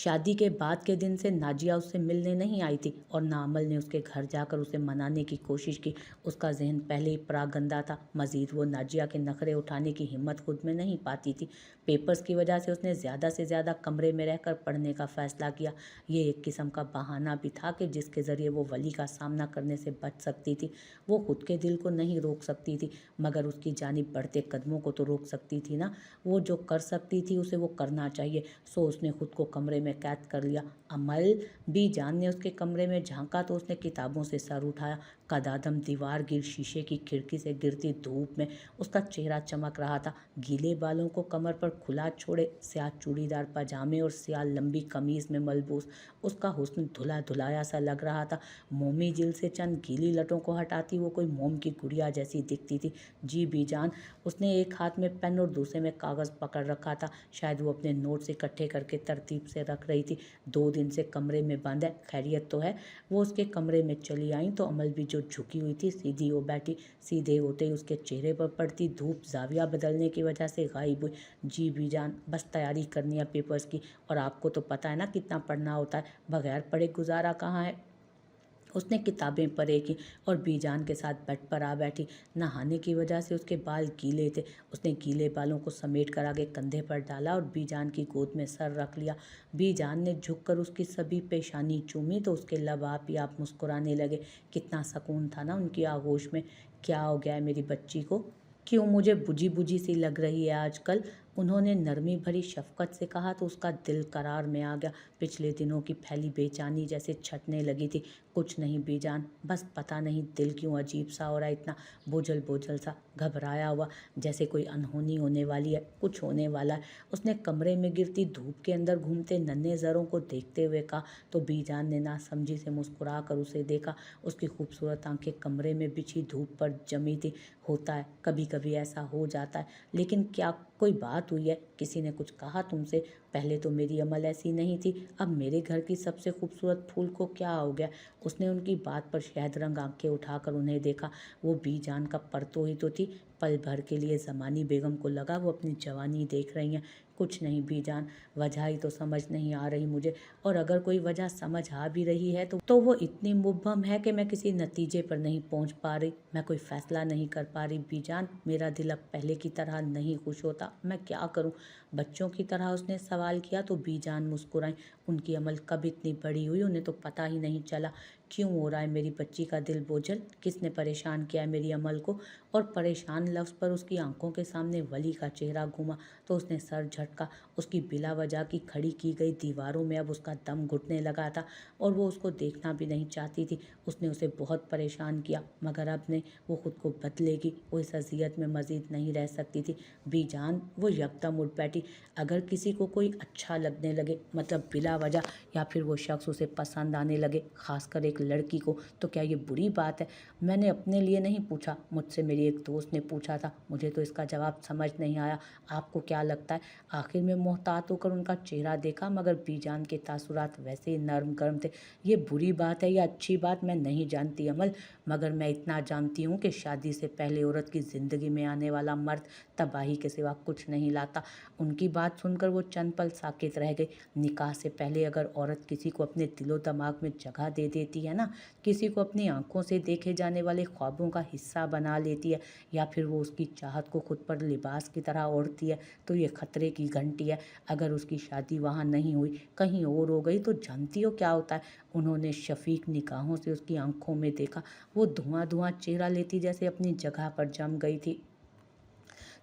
शादी के बाद के दिन से नाजिया उससे मिलने नहीं आई थी और ना अमल ने उसके घर जाकर उसे मनाने की कोशिश की। उसका जहन पहले ही परागंदा था। मजीद वो नाजिया के नखरे उठाने की हिम्मत खुद में नहीं पाती थी। पेपर्स की वजह से उसने ज़्यादा से ज़्यादा कमरे में रहकर पढ़ने का फ़ैसला किया। ये एक किस्म का बहाना भी था कि जिसके ज़रिए वो वली का सामना करने से बच सकती थी। वो खुद के दिल को नहीं रोक सकती थी, मगर उसकी जानिब बढ़ते कदमों को तो रोक सकती थी ना। वो जो कर सकती थी उसे वो करना चाहिए। सो उसने खुद को कमरे में कैद कर लिया। अमल भी जान ने उसके कमरे में झांका तो उसने किताबों से सर उठाया। कदादम दीवार गिर शीशे की खिड़की से गिरती धूप में उसका चेहरा चमक रहा था। गीले बालों को कमर पर खुला छोड़े, स्याह चूड़ीदार पजामे और स्याह लंबी कमीज में मलबूस उसका हुस्न धुला धुलाया सा लग रहा था। मोमी जिल से चंद गीली लटों को हटाती वो कोई मोम की गुड़िया जैसी दिखती थी। जी भी जान। उसने एक हाथ में पेन और दूसरे में कागज़ पकड़ रखा था। शायद वो अपने नोट्स इकट्ठे करके तरतीब से रख रही थी। 2 दिन से कमरे में बंद है, खैरियत तो है। वो उसके कमरे में चली आई तो अमल भी जो झुकी हुई थी सीधी हो बैठी। सीधे होते ही उसके चेहरे पर पड़ती धूप जाविया बदलने की वजह से गायब हुई। जी भी जान, बस तैयारी करनी है पेपर्स की, और आपको तो पता है ना कितना पढ़ना होता है, बगैर पढ़े गुजारा कहाँ है। उसने किताबें पढ़े की और बीजान के साथ बेड पर आ बैठी। नहाने की वजह से उसके बाल गीले थे। उसने गीले बालों को समेट कर आगे कंधे पर डाला और बीजान की गोद में सर रख लिया। बीजान ने झुककर उसकी सभी पेशानी चूमी तो उसके लब आप ही आप मुस्कुराने लगे। कितना सुकून था ना उनकी आगोश में। क्या हो गया है मेरी बच्ची को, क्यों मुझे बुझी बुझी सी लग रही है आजकल। उन्होंने नरमी भरी शफकत से कहा तो उसका दिल करार में आ गया। पिछले दिनों की फैली बेचैनी जैसे छटने लगी थी। कुछ नहीं बेजान, बस पता नहीं दिल क्यों अजीब सा हो रहा है, इतना बोझल बोझल सा, घबराया हुआ, जैसे कोई अनहोनी होने वाली है, कुछ होने वाला है। उसने कमरे में गिरती धूप के अंदर घूमते नन्हे ज़रों को देखते हुए कहा तो बीजान ने नासमझी से मुस्कुरा कर उसे देखा। उसकी खूबसूरत आंखें कमरे में बिछी धूप पर जमी थी। होता है, कभी कभी ऐसा हो जाता है, लेकिन क्या कोई बात हुई है, किसी ने कुछ कहा तुमसे? पहले तो मेरी अमल ऐसी नहीं थी, अब मेरे घर की सबसे खूबसूरत फूल को क्या हो गया? उसने उनकी बात पर शहद रंग आंखें उठाकर उन्हें देखा। वो बीजान का परतो ही तो थी। पल भर के लिए ज़मानी बेगम को लगा वो अपनी जवानी देख रही हैं। कुछ नहीं बीजान, वजह ही तो समझ नहीं आ रही मुझे, और अगर कोई वजह समझ आ भी रही है तो वो इतनी मुबहम है कि मैं किसी नतीजे पर नहीं पहुंच पा रही, मैं कोई फैसला नहीं कर पा रही बीजान। मेरा दिल अब पहले की तरह नहीं खुश होता, मैं क्या करूं? बच्चों की तरह उसने सवाल किया तो बीजान मुस्कुराई। उनकी अमल कब इतनी बड़ी हुई उन्हें तो पता ही नहीं चला। क्यों हो रहा है मेरी बच्ची का दिल बोझल? किसने परेशान किया है मेरी अमल को? और परेशान लफ्ज़ पर उसकी आंखों के सामने वली का चेहरा घूमा तो उसने सर झटका। उसकी बिला वजह की खड़ी की गई दीवारों में अब उसका दम घुटने लगा था और वो उसको देखना भी नहीं चाहती थी। उसने उसे बहुत परेशान किया, मगर अब ने वो खुद को बदलेगी, वो इस अजियत में मजीद नहीं रह सकती थी। बीजान, वो यकदम उठ बैठी। अगर किसी को कोई अच्छा लगने लगे, मतलब बिला वजह, या फिर वो शख्स उसे पसंद आने लगे, खासकर एक लड़की को, तो क्या ये बुरी बात है? मैंने अपने लिए नहीं पूछा, मुझसे मेरी एक दोस्त ने पूछा था। मुझे तो इसका जवाब समझ नहीं आया। आपको क्या लगता है? आखिर में मोहतात होकर उनका चेहरा देखा, मगर बीजान के तासुरात वैसे ही नरम गर्म थे। ये बुरी बात है या अच्छी बात मैं नहीं जानती अमल, मगर मैं इतना जानती हूँ कि शादी से पहले औरत की ज़िंदगी में आने वाला मर्द तबाही के सिवा कुछ नहीं लाता। उनकी बात सुनकर वो चंद पल साकित रह गई। निकाह से पहले अगर औरत किसी को अपने दिलो दिमाग में जगह दे देती है ना, किसी को अपनी आंखों से देखे जाने वाले ख्वाबों का हिस्सा बना लेती है, या फिर वो उसकी चाहत को खुद पर लिबास की तरह ओढ़ती है, तो ये खतरे की घंटी है। अगर उसकी शादी वहाँ नहीं हुई, कहीं और हो गई, तो जानती हो क्या होता है? उन्होंने शफीक निगाहों से उसकी आंखों में देखा। वो धुआं धुआं चेहरा लेती जैसे अपनी जगह पर जम गई थी।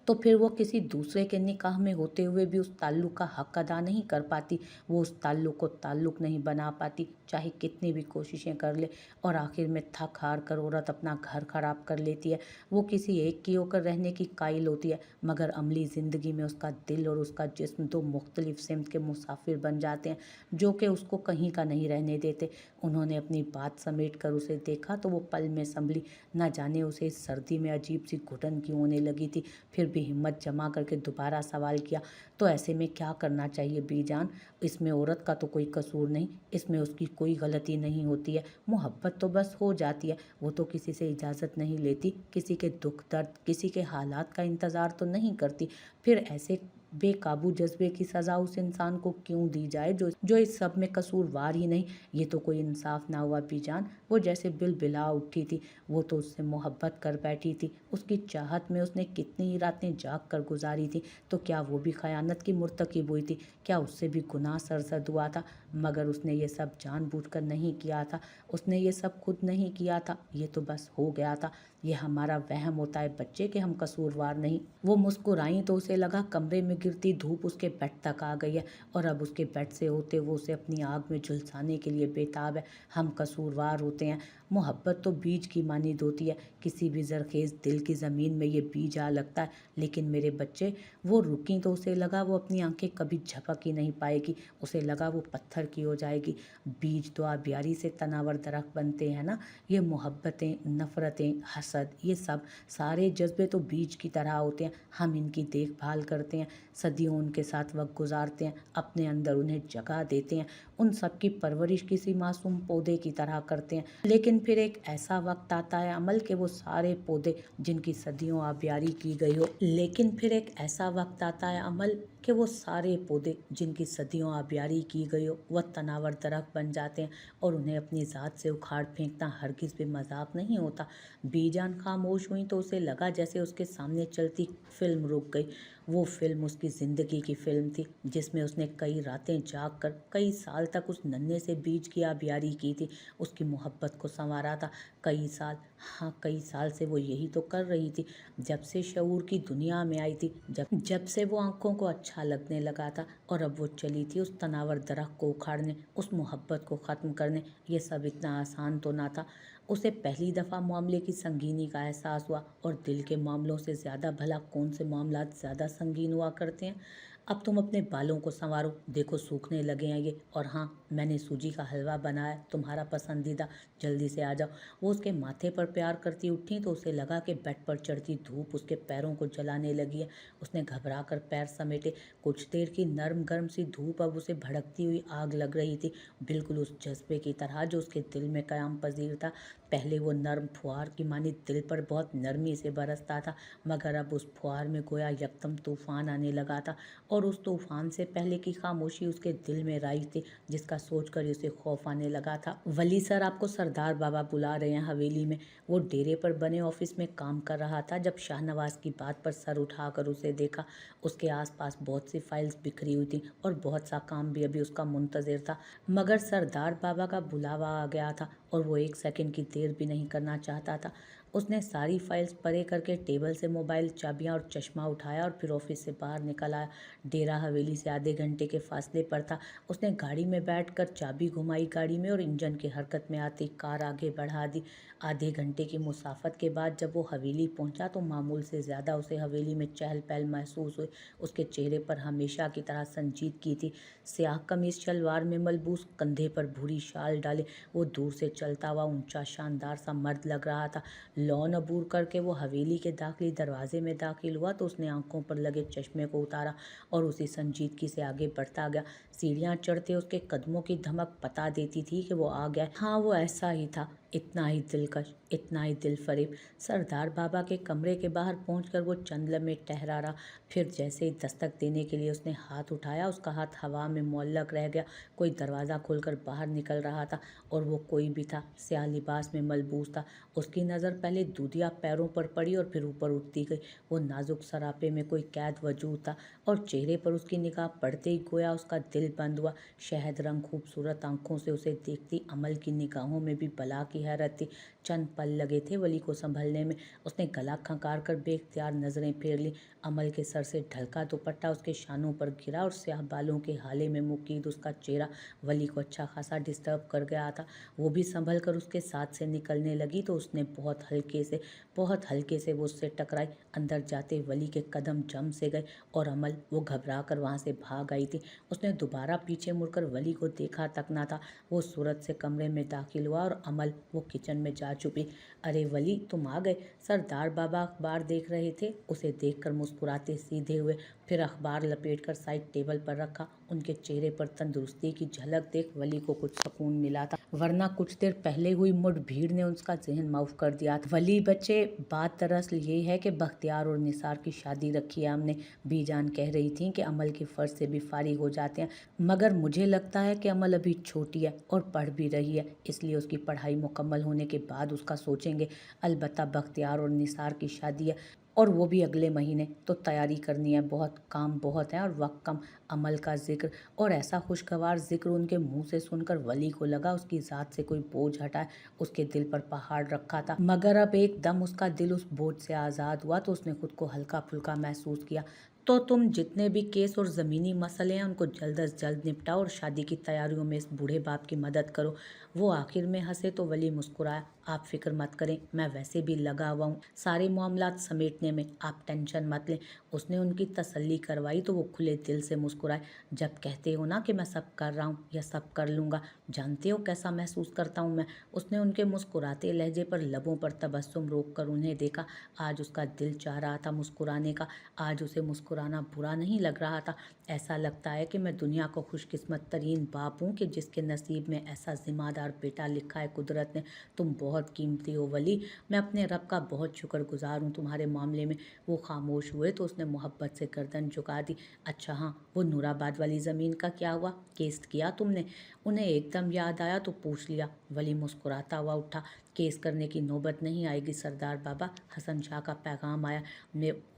तो फिर वो किसी दूसरे के निकाह में होते हुए भी उस ताल्लुक़ का हक अदा नहीं कर पाती। वो उस ताल्लुक़ को ताल्लुक़ नहीं बना पाती, चाहे कितनी भी कोशिशें कर ले। और आखिर में थक हार कर औरत अपना घर खराब कर लेती है। वो किसी एक की होकर रहने की कायल होती है, मगर अमली ज़िंदगी में उसका दिल और उसका जिस्म दो मुख्तलिफ सिमत के मुसाफिर बन जाते हैं, जो कि उसको कहीं का नहीं रहने देते। उन्होंने अपनी बात समेट कर उसे देखा तो वो पल में संभली। न जाने उसे इस सर्दी में अजीब सी घुटन क्यों होने लगी थी। फिर भी हिम्मत जमा करके दोबारा सवाल किया, तो ऐसे में क्या करना चाहिए बीजान? इसमें औरत का तो कोई कसूर नहीं, इसमें उसकी कोई गलती नहीं होती है। मोहब्बत तो बस हो जाती है, वो तो किसी से इजाज़त नहीं लेती, किसी के दुख दर्द, किसी के हालात का इंतज़ार तो नहीं करती। फिर ऐसे बेकाबू जज्बे की सजा उस इंसान को क्यों दी जाए जो इस सब में कसूरवार ही नहीं। ये तो कोई इंसाफ ना हुआ बीजान। वो जैसे बिलबिला उठी थी। वो तो उससे मोहब्बत कर बैठी थी। उसकी चाहत में उसने कितनी ही रातें जाग कर गुजारी थी। तो क्या वो भी खयानत की मुर्तकिब हुई थी? क्या उससे भी गुनाह सरजद हुआ था? मगर उसने ये सब जानबूझकर नहीं किया था। उसने ये सब खुद नहीं किया था। ये तो बस हो गया था। ये हमारा वहम होता है बच्चे कि हम कसूरवार नहीं। वो मुस्कुराई तो उसे लगा कमरे में गिरती धूप उसके बेड तक आ गई है और अब उसके बेड से होते वो उसे अपनी आग में झुलसाने के लिए बेताब है। हम कसूरवार होते हैं। मोहब्बत तो बीज की मानिंद होती है। किसी भी जरखेज दिल की ज़मीन में ये बीज आ लगता है। लेकिन मेरे बच्चे, वो रुकी तो उसे लगा वो अपनी आंखें कभी झपक ही नहीं पाएगी। उसे लगा वो पत्थर की हो जाएगी। बीज तो आबियारी से तनावर दरख्त बनते हैं ना। ये मोहब्बतें, नफ़रतें, हसद, ये सब सारे जज्बे तो बीज की तरह होते हैं। हम इनकी देखभाल करते हैं, सदियों उनके साथ वक्त गुजारते हैं, अपने अंदर उन्हें जगह देते हैं, उन सब की परवरिश किसी मासूम पौधे की तरह करते हैं। लेकिन फिर एक ऐसा वक्त आता है अमल के वो सारे पौधे जिनकी सदियों आबियारी की गई हो लेकिन फिर एक ऐसा वक्त आता है अमल कि वो सारे पौधे जिनकी सदियों आबियारी की गई हो वह तनावर दरख्त बन जाते हैं और उन्हें अपनी ज़ात से उखाड़ फेंकना हरगिज़ भी मजाक नहीं होता। बीजान खामोश हुई तो उसे लगा जैसे उसके सामने चलती फिल्म रुक गई। वो फिल्म उसकी ज़िंदगी की फिल्म थी जिसमें उसने कई रातें जाग कर कई साल तक उस नन्हे से बीज की आबियारी की थी, उसकी मोहब्बत को संवारा था। कई साल, हाँ कई साल से वो यही तो कर रही थी। जब से शऊर की दुनिया में आई थी, जब से वो आंखों को अच्छा लगने लगा था और अब वो चली थी उस तनावर दरख्त को उखाड़ने, उस मोहब्बत को ख़त्म करने। ये सब इतना आसान तो ना था। उसे पहली दफ़ा मामले की संगीनी का एहसास हुआ और दिल के मामलों से ज़्यादा भला कौन से मामलात ज़्यादा संगीन हुआ करते हैं। अब तुम अपने बालों को संवारो, देखो सूखने लगे हैं ये। और हाँ, मैंने सूजी का हलवा बनाया, तुम्हारा पसंदीदा, जल्दी से आ जाओ। वो उसके माथे पर प्यार करती उठी तो उसे लगा कि बेड पर चढ़ती धूप उसके पैरों को जलाने लगी है। उसने घबरा कर पैर समेटे। कुछ देर की नरम गर्म सी धूप अब उसे भड़कती हुई आग लग रही थी, बिल्कुल उस जज्बे की तरह जो उसके दिल में कयाम पजीर था। पहले वो नर्म फुहार की मानी दिल पर बहुत नरमी से बरसता था, मगर अब उस फुहार में गोया यकदम तूफान आने लगा था और उस तूफान से पहले की खामोशी उसके दिल में राई थी जिसका सोचकर ही उसे खौफ आने लगा था। वली सर, आपको सरदार बाबा बुला रहे हैं हवेली में। वो डेरे पर बने ऑफिस में काम कर रहा था जब शाहनवाज की बात पर सर उठाकर उसे देखा। उसके आसपास बहुत सी फाइल्स बिखरी हुई थी और बहुत सा काम भी अभी उसका मुंतजिर था, मगर सरदार बाबा का बुलावा आ गया था और वो एक सेकंड की देर भी नहीं करना चाहता था। उसने सारी फाइल्स परे करके टेबल से मोबाइल, चाबियां और चश्मा उठाया और फिर ऑफिस से बाहर निकल आया। डेरा हवेली से आधे घंटे के फासले पर था। उसने गाड़ी में बैठकर चाबी घुमाई गाड़ी में और इंजन की हरकत में आती कार आगे बढ़ा दी। आधे घंटे की मुसाफत के बाद जब वो हवेली पहुंचा तो मामूल से ज़्यादा उसे हवेली में चहल पहल महसूस हुई। उसके चेहरे पर हमेशा की तरह संजीदगी थी। स्याह कमीज शलवार में मलबूस, कंधे पर भूरी शाल डाले वो दूर से चलता हुआ ऊंचा शानदार सा मर्द लग रहा था। लॉन अबूर करके वो हवेली के दाखिली दरवाजे में दाखिल हुआ तो उसने आंखों पर लगे चश्मे को उतारा और उसी संजीदगी से आगे बढ़ता गया। सीढ़ियां चढ़ते उसके कदमों की धमक बता देती थी कि वो आ गया। हाँ, वो ऐसा ही था, इतना ही दिलकश, इतना ही दिल फरेब। सरदार बाबा के कमरे के बाहर पहुंचकर वो चंद लम्हे ठहरा रहा। फिर जैसे ही दस्तक देने के लिए उसने हाथ उठाया, उसका हाथ हवा में मुअल्लक रह गया। कोई दरवाज़ा खोलकर बाहर निकल रहा था और वो कोई भी था, स्याह लिबास में मलबूस था। उसकी नज़र पहले दूधिया पैरों पर पड़ी और फिर ऊपर उठती गई। वो नाजुक सरापे में कोई कैद वजूद था और चेहरे पर उसकी निगाह पड़ते ही गोया उसका दिल बंद हुआ। शहद रंग खूबसूरत आंखों से उसे देखती अमल की निगाहों में भी बला की हैरत थी। चंद पल लगे थे वली को संभलने में। उसने गला खंकार कर बेख्तियार नजरें फेर ली। अमल के सर से ढलका दुपट्टा उसके शानों पर गिरा और स्याह बालों के हाले में मुकीद उसका चेहरा वली को अच्छा खासा डिस्टर्ब कर गया था। वो भी संभल कर उसके साथ से निकलने लगी तो उसने बहुत हल्के से वो उससे टकराई। अंदर जाते वली के कदम जम से गए और अमल, वो घबरा कर वहाँ से भाग आई थी। उसने दोबारा पीछे मुड़कर वली को देखा तक ना था। वो सूरत से कमरे में दाखिल हुआ और अमल, वो किचन में जा चुकी। अरे वली, तुम आ गए। सरदार बाबा अखबार देख रहे थे। उसे देखकर मुस्कुराते सीधे हुए, फिर अखबार लपेटकर साइड टेबल पर रखा। उनके चेहरे पर तंदुरुस्ती की झलक देख वली को कुछ सुकून मिला था, वरना कुछ देर पहले हुई मुठभीड़ ने उसका जहन माउफ कर दिया था। वली बच्चे, बात दरअसल ये है कि बख्तियार और निसार की शादी रखी है हमने। बीजान कह रही थी कि अमल के फर्ज से भी फारिग हो जाते हैं, मगर मुझे लगता है कि अमल अभी छोटी है और पढ़ भी रही है, इसलिए उसकी पढ़ाई मुकम्मल होने के बाद उसका सोचेंगे। अलबत्ता बख्तियार और निसार की शादी है और वो भी अगले महीने, तो तैयारी करनी है, बहुत काम बहुत है और वक्त कम। अमल का जिक्र और ऐसा खुशगवार जिक्र उनके मुंह से सुनकर वली को लगा उसकी ज़ात से कोई बोझ हटा है। उसके दिल पर पहाड़ रखा था, मगर अब एकदम उसका दिल उस बोझ से आज़ाद हुआ तो उसने खुद को हल्का फुल्का महसूस किया। तो तुम जितने भी केस और ज़मीनी मसले हैं उनको जल्द अज जल्द निपटाओ और शादी की तैयारियों में इस बूढ़े बाप की मदद करो। वो आखिर में हंसे तो वली मुस्कुराया। आप फिक्र मत करें, मैं वैसे भी लगा हुआ हूँ सारे मामलात समेटने में, आप टेंशन मत लें। उसने उनकी तसल्ली करवाई तो वो खुले दिल से मुस्कुराए। जब कहते हो ना कि मैं सब कर रहा हूँ या सब कर लूँगा, जानते हो कैसा महसूस करता हूँ मैं। उसने उनके मुस्कुराते लहजे पर लबों पर तबस्सुम रोक कर उन्हें देखा। आज उसका दिल चाह रहा था मुस्कुराने का। आज उसे मुस्कुराना बुरा नहीं लग रहा था। ऐसा लगता है कि मैं दुनिया को खुशकिस्मत तरीन बाप हूँ कि जिसके नसीब में ऐसा जिम्मेदार बेटा लिखा है कुदरत ने। तुम बहुत कीमती हो वली, मैं अपने रब का बहुत शुक्रगुजार हूँ तुम्हारे मामले में। वो खामोश हुए तो उसने मोहब्बत से गर्दन झुका दी। अच्छा हाँ, वो नूराबाद वाली ज़मीन का क्या हुआ, केस किया तुमने? उन्हें एकदम याद आया तो पूछ लिया। वली मुस्कुराता हुआ उठा। केस करने की नौबत नहीं आएगी सरदार बाबा, हसन शाह का पैगाम आया।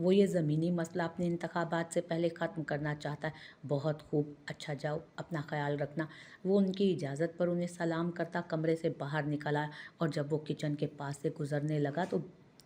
वो ये ज़मीनी मसला अपने इंतखाबात से पहले ख़त्म करना चाहता है। बहुत खूब, अच्छा जाओ, अपना ख्याल रखना। वो उनकी इजाज़त पर उन्हें सलाम करता कमरे से बाहर निकल आया और जब वो किचन के पास से गुजरने लगा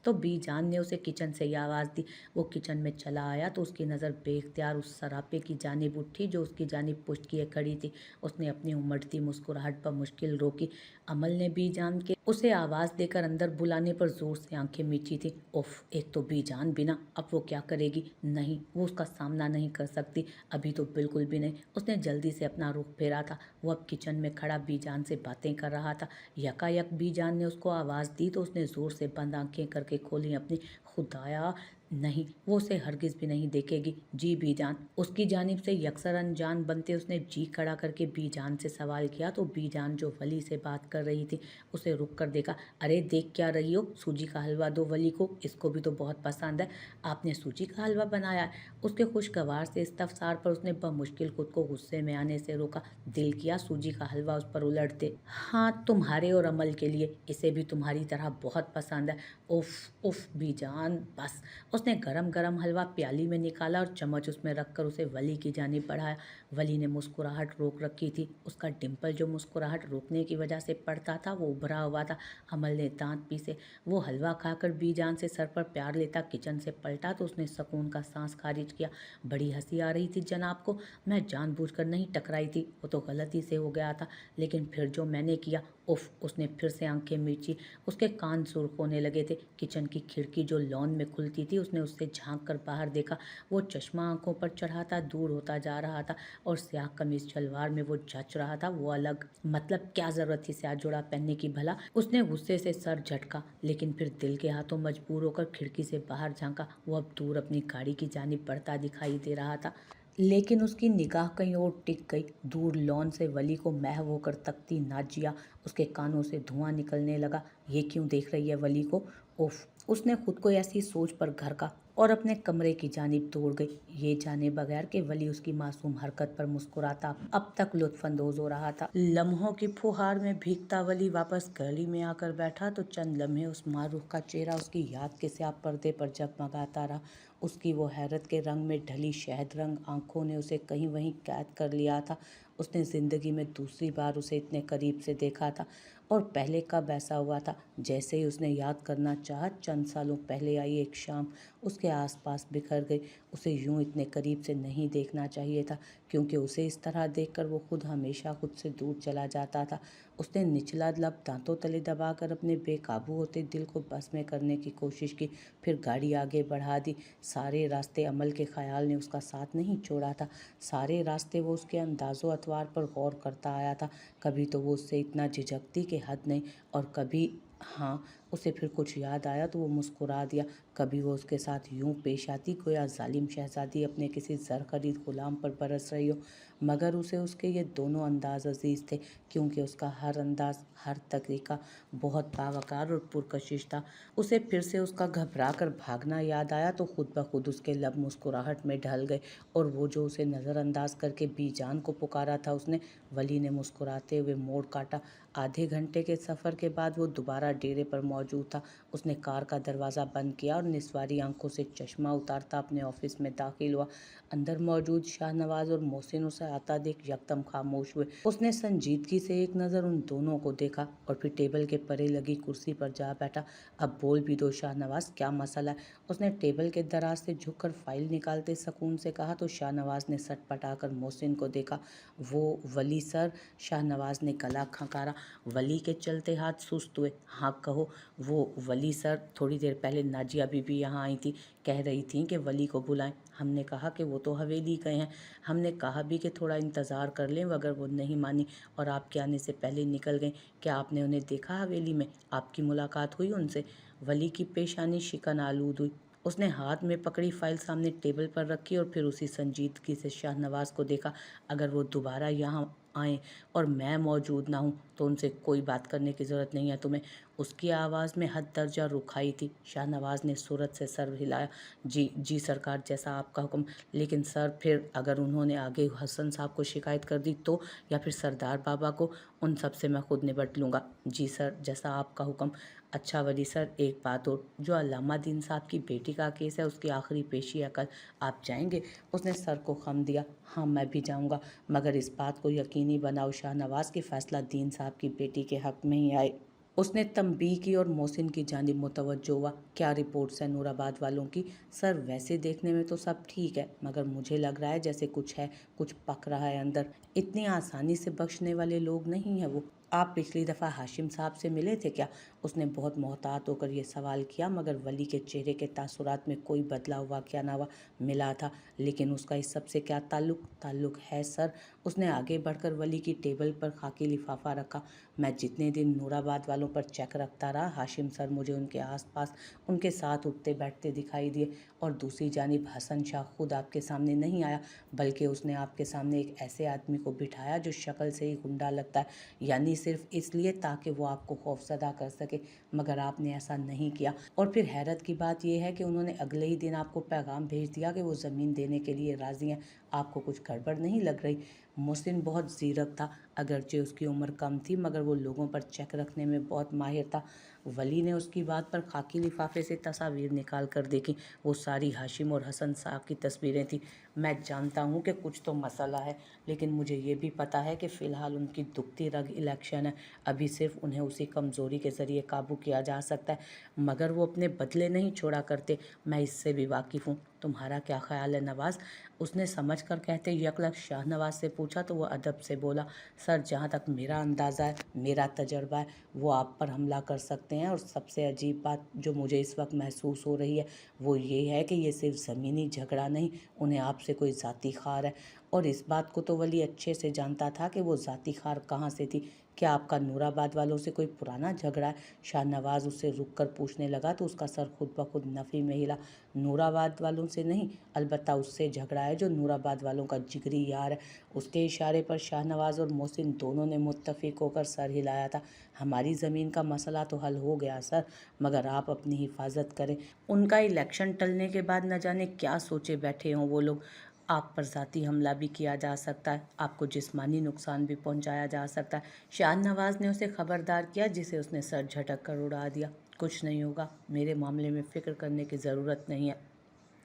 तो बीजान ने उसे किचन से ये आवाज़ दी। वो किचन में चला आया तो उसकी नज़र बेख्तियार उस सरापे की जानिब उठी जो उसकी जानिब पुष्ट किए खड़ी थी। उसने अपनी उमड़ती मुस्कुराहट पर मुश्किल रोकी। अमल ने बीजान के उसे आवाज़ देकर अंदर बुलाने पर जोर से आंखें मीची थी। उफ, एक तो बीजान बिना, अब वो क्या करेगी? नहीं, वो उसका सामना नहीं कर सकती, अभी तो बिल्कुल भी नहीं। उसने जल्दी से अपना रुख फेरा था। वो अब किचन में खड़ा बीजान से बातें कर रहा था। यकायक बीजान ने उसको आवाज़ दी तो उसने ज़ोर से बंद आंखें करके खोली अपनी। खुदाया, नहीं, वो उसे हरगिज़ भी नहीं देखेगी। जी बीजान, उसकी जानिब से यकसर अनजान बनते उसने जी खड़ा करके बीजान से सवाल किया तो बीजान जो वली से बात कर रही थी उसे रुक कर देखा। अरे देख क्या रही हो, सूजी का हलवा दो वली को, इसको भी तो बहुत पसंद है। आपने सूजी का हलवा बनाया है? उसके खुशगवार से इस्तफसार पर उसने बमुश्किल खुद को गुस्से में आने से रोका। दिल किया सूजी का हलवा उस पर उलट दे। हाँ, तुम्हारे और अमल के लिए, इसे भी तुम्हारी तरह बहुत पसंद है। उफ उफ बीजान, बस। उसने गरम गरम हलवा प्याली में निकाला और चम्मच उसमें रखकर उसे वली की जानिब बढ़ाया। वली ने मुस्कुराहट रोक रखी थी। उसका डिम्पल जो मुस्कुराहट रोकने की वजह से पड़ता था वो उभरा हुआ था। अमल ने दांत पीसे। वो हलवा खाकर बीजान से सर पर प्यार लेता किचन से पलटा तो उसने सुकून का सांस खारिज किया। बड़ी हंसी आ रही थी जनाब को, मैं जानबूझकर नहीं टकराई थी, वो तो गलती से हो गया था, लेकिन फिर जो मैंने किया, उफ। उसने फिर से आंखें मीची। उसके कान सुर्ख होने लगे थे। किचन की खिड़की जो लॉन में खुलती थी उसने उससे झांक कर बाहर देखा। वो चश्मा आंखों पर चढ़ाता दूर होता जा रहा था और स्याह कमीज शलवार में वो जच रहा था वो अलग। मतलब क्या जरूरत थी स्याह जोड़ा पहनने की भला? उसने गुस्से से सर झटका, लेकिन फिर दिल के हाथों मजबूर होकर खिड़की से बाहर झांका। वो अब दूर अपनी गाड़ी की जानिब बढ़ता दिखाई दे रहा था, लेकिन उसकी निगाह कहीं और टिक गई। दूर लॉन से वली को महव होकर तकती नाजिया। उसके कानों से धुआं निकलने लगा। ये क्यों देख रही है वली को? उफ। उसने खुद को ऐसी सोच पर घर का और अपने कमरे की जानिब दौड़ गई, ये जाने बगैर कि वली उसकी मासूम हरकत पर मुस्कुराता अब तक लुत्फानंदोज हो रहा था। लम्हों की फुहार में भीगता वली वापस गली में आकर बैठा तो चंद लम्हे उस मारूफ का चेहरा उसकी याद के स्याह पर्दे पर जगमगाता रहा। उसकी वो हैरत के रंग में ढली शहद रंग आंखों ने उसे कहीं वहीं कैद कर लिया था। उसने ज़िंदगी में दूसरी बार उसे इतने करीब से देखा था, और पहले कब ऐसा हुआ था? जैसे ही उसने याद करना चाहा, चंद सालों पहले आई एक शाम उसके आसपास बिखर गई। उसे यूं इतने करीब से नहीं देखना चाहिए था, क्योंकि उसे इस तरह देखकर वो खुद हमेशा खुद से दूर चला जाता था। उसने निचला लब दांतों तले दबाकर अपने बेकाबू होते दिल को बस में करने की कोशिश की, फिर गाड़ी आगे बढ़ा दी। सारे रास्ते अमल के ख्याल ने उसका साथ नहीं छोड़ा था। सारे रास्ते वो उसके अंदाज़ो अतवार पर गौर करता आया था। कभी तो वो उससे इतना झिझकती कि हद नहीं, और कभी हाँ, उसे फिर कुछ याद आया तो वो मुस्कुरा दिया। कभी वो उसके साथ यूं पेश आती गोया जालिम शहजादी अपने किसी जर खरीद गुलाम पर बरस रही हो, मगर उसे उसके ये दोनों अंदाज अजीज थे, क्योंकि उसका हर अंदाज, हर तरीका बहुत बावकार और पुरकशिश था। उसे फिर से उसका घबरा कर भागना याद आया तो खुद ब खुद उसके लब मुस्कुराहट में ढल गए, और वो जो उसे नज़रअंदाज करके बीजान को पुकारा था उसने। वली ने मुस्कुराते हुए मोड़ काटा। आधे घंटे के सफ़र के बाद वो दोबारा डेरे पर मौजूद था। उसने कार का दरवाज़ा बंद किया और निस्वारी आंखों से चश्मा उतारता अपने ऑफिस में दाखिल हुआ। अंदर मौजूद शाहनवाज और मोहसिन उसे आता देख यकदम खामोश हुए। उसने संजीदगी से एक नज़र उन दोनों को देखा और फिर टेबल के परे लगी कुर्सी पर जा बैठा। अब बोल भी दो शाहनवाज, क्या मसला है? उसने टेबल के दराज से झुककर फाइल निकालते सुकून से कहा तो शाहनवाज ने सटपटाकर मोहसिन को देखा। वो वली सर, शाहनवाज ने गला खंकारा। वली के चलते हाथ सुस्त हुए। हाँ कहो। वो वली सर, थोड़ी देर पहले नाजिया बीबी यहाँ आई थी, कह रही थी कि वली को बुलाएं। हमने कहा कि वो तो हवेली गए हैं। हमने कहा भी कि थोड़ा इंतज़ार कर लें, मगर वो नहीं मानी और आपके आने से पहले निकल गई। क्या आपने उन्हें देखा हवेली में? आपकी मुलाकात हुई उनसे? वली की पेशानी शिकन आलूद हुई। उसने हाथ में पकड़ी फाइल सामने टेबल पर रखी और फिर उसी संजीदगी से शाहनवाज को देखा। अगर वो दोबारा यहाँ आए और मैं मौजूद ना हूँ तो उनसे कोई बात करने की ज़रूरत नहीं है तुम्हें। उसकी आवाज़ में हद दर्जा रुखाई थी। शाहनवाज ने सूरत से सर हिलाया। जी जी सरकार, जैसा आपका हुक्म। लेकिन सर, फिर अगर उन्होंने आगे हसन साहब को शिकायत कर दी तो, या फिर सरदार बाबा को? उन सब से मैं खुद निपट लूँगा। जी सर, जैसा आपका हुक्म। अच्छा वली सर, एक बात और, जो अल्लामा दीन साहब की बेटी का केस है उसकी आखिरी पेशी है कल, आप जाएंगे? उसने सर को खम दिया। हाँ मैं भी जाऊंगा, मगर इस बात को यकीनी बनाओ शाहनवाज की फैसला दीन साहब की बेटी के हक में ही आए। उसने तंबीह की और मोहसिन की जानिब मुतवज्जो हुआ। क्या रिपोर्ट्स हैं नूराबाद वालों की? सर वैसे देखने में तो सब ठीक है, मगर मुझे लग रहा है जैसे कुछ है, कुछ पक रहा है अंदर। इतनी आसानी से बख्शने वाले लोग नहीं है वो। आप पिछली दफ़ा हाशिम साहब से मिले थे क्या? उसने बहुत मोहतात होकर यह सवाल किया, मगर वली के चेहरे के तासुरात में कोई बदलाव हुआ क्या ना हुआ। मिला था, लेकिन उसका इस सब से क्या ताल्लुक? ताल्लुक है सर। उसने आगे बढ़कर वली की टेबल पर खाकी लिफाफा रखा। मैं जितने दिन नूराबाद वालों पर चेक रखता रहा, हाशिम सर मुझे उनके आसपास उनके साथ उठते बैठते दिखाई दिए। और दूसरी जानिब हसन शाह खुद आपके सामने नहीं आया, बल्कि उसने आपके सामने एक ऐसे आदमी को बिठाया जो शक्ल से ही गुंडा लगता है, यानी सिर्फ इसलिए ताकि वो आपको खौफजदा कर सके, मगर आपने ऐसा नहीं किया। और फिर हैरत की बात यह है कि उन्होंने अगले ही दिन आपको पैगाम भेज दिया कि वो ज़मीन देने के लिए राज़ी हैं। आपको कुछ गड़बड़ नहीं लग रही? मोहसिन बहुत ज़ीरक था, अगरचे उसकी उम्र कम थी, मगर वो लोगों पर चेक रखने में बहुत माहिर था। वली ने उसकी बात पर खाकी लिफाफे से तस्वीर निकाल कर देखी। वो सारी हाशिम और हसन साहब की तस्वीरें थी। मैं जानता हूँ कि कुछ तो मसला है, लेकिन मुझे ये भी पता है कि फ़िलहाल उनकी दुखती रग इलेक्शन है। अभी सिर्फ उन्हें उसी कमज़ोरी के ज़रिए काबू किया जा सकता है, मगर वो अपने बदले नहीं छोड़ा करते। मैं इससे भी वाकिफ़ हूँ। तुम्हारा क्या ख्याल है नवाज़? उसने समझ कर कहते यकलख शाहनवाज से पूछा तो वह अदब से बोला, सर जहाँ तक मेरा अंदाज़ा है, मेरा तजर्बा है, वो आप पर हमला कर सकते हैं। और सबसे अजीब बात जो मुझे इस वक्त महसूस हो रही है वो ये है कि ये सिर्फ ज़मीनी झगड़ा नहीं, उन्हें आपसे कोई ज़ाती खार है। और इस बात को तो वली अच्छे से जानता था कि वो ज़ाती खार कहाँ से थी। क्या आपका नूराबाद वालों से कोई पुराना झगड़ा है? शाहनवाज उससे रुक कर पूछने लगा तो उसका सर खुद ब खुद नफ़ी में हिला। नूराबाद वालों से नहीं, अलबत्ता उससे झगड़ा है जो नूराबाद वालों का जिगरी यार है। उसके इशारे पर शाहनवाज और मोहसिन दोनों ने मुत्तफिक होकर सर हिलाया था। हमारी ज़मीन का मसला तो हल हो गया सर, मगर आप अपनी हिफाजत करें। उनका इलेक्शन टलने के बाद न जाने क्या सोचे बैठे हों वो लोग। आप पर ज़ाती हमला भी किया जा सकता है, आपको जिस्मानी नुकसान भी पहुंचाया जा सकता है। शाहनवाज ने उसे खबरदार किया, जिसे उसने सर झटक कर उड़ा दिया। कुछ नहीं होगा, मेरे मामले में फ़िक्र करने की ज़रूरत नहीं है।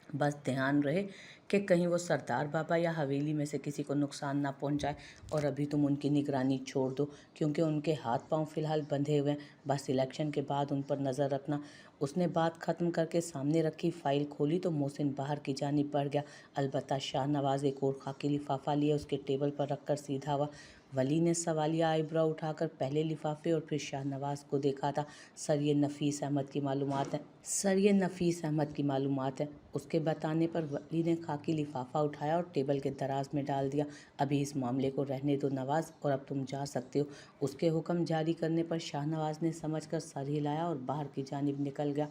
बस ध्यान रहे कि कहीं वो सरदार बाबा या हवेली में से किसी को नुकसान ना पहुंचाए। और अभी तुम उनकी निगरानी छोड़ दो, क्योंकि उनके हाथ पांव फिलहाल बंधे हुए हैं। बस इलेक्शन के बाद उन पर नज़र रखना। उसने बात ख़त्म करके सामने रखी फाइल खोली तो मोहसिन बाहर की जानिब बढ़ गया। अलबत्ता शाहनवाज एक और खाकी लिफाफा लिए उसके टेबल पर रखकर सीधा हुआ। वली ने सवालिया आईब्रो उठाकर पहले लिफाफे और फिर शाहनवाज को देखा था। सर ये नफीस अहमद की मालूमात है। सर ये नफीस अहमद की मालूमात है। उसके बताने पर वली ने खाकी लिफाफा उठाया और टेबल के दराज में डाल दिया। अभी इस मामले को रहने दो नवाज, और अब तुम जा सकते हो। उसके हुक्म जारी करने पर शाहनवाज ने समझकर सर हिलाया और बाहर की जानिब निकल गया।